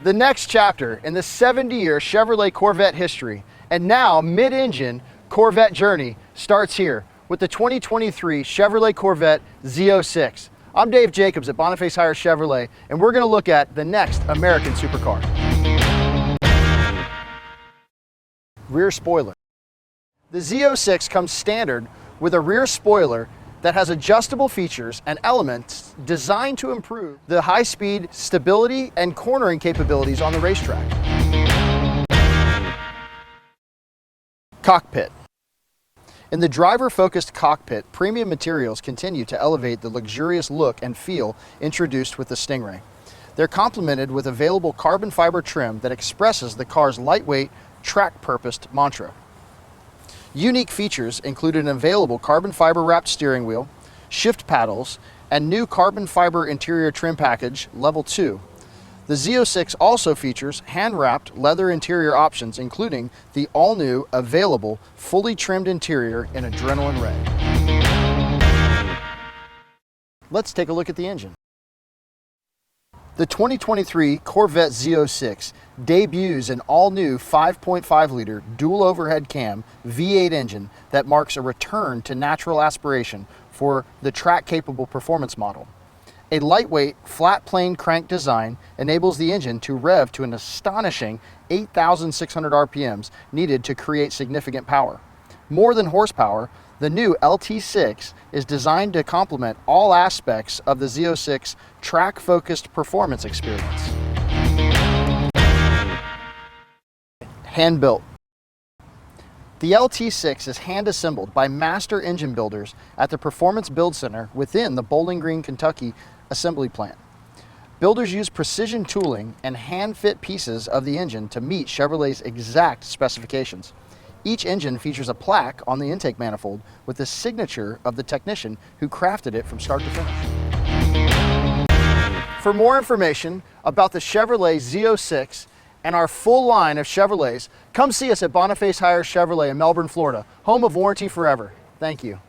The next chapter in the 70-year Chevrolet Corvette history and now mid-engine Corvette journey starts here with the 2023 Chevrolet Corvette Z06. I'm Dave Jacobs at Boniface Hiers Chevrolet, and we're going to look at the next American supercar. Rear spoiler. The Z06 comes standard with a rear spoiler that has adjustable features and elements designed to improve the high-speed stability and cornering capabilities on the racetrack. Cockpit. In the driver-focused cockpit, premium materials continue to elevate the luxurious look and feel introduced with the Stingray. They're complemented with available carbon fiber trim that expresses the car's lightweight, track-purposed mantra. Unique features include an available carbon fiber wrapped steering wheel, shift paddles, and new carbon fiber interior trim package level 2. The Z06 also features hand-wrapped leather interior options, including the all-new available fully trimmed interior in adrenaline red. Let's take a look at the engine. The 2023 Corvette Z06 debuts an all-new 5.5-liter dual overhead cam V8 engine that marks a return to natural aspiration for the track-capable performance model. A lightweight, flat-plane crank design enables the engine to rev to an astonishing 8,600 RPMs needed to create significant power. More than horsepower, the new LT6 is designed to complement all aspects of the Z06 track-focused performance experience. Hand-built. The LT6 is hand-assembled by master engine builders at the Performance Build Center within the Bowling Green, Kentucky assembly plant. Builders use precision tooling and hand-fit pieces of the engine to meet Chevrolet's exact specifications. Each engine features a plaque on the intake manifold with the signature of the technician who crafted it from start to finish. For more information about the Chevrolet Z06 and our full line of Chevrolets, come see us at Boniface Hiers Chevrolet in Melbourne, Florida, home of Warranty Forever. Thank you.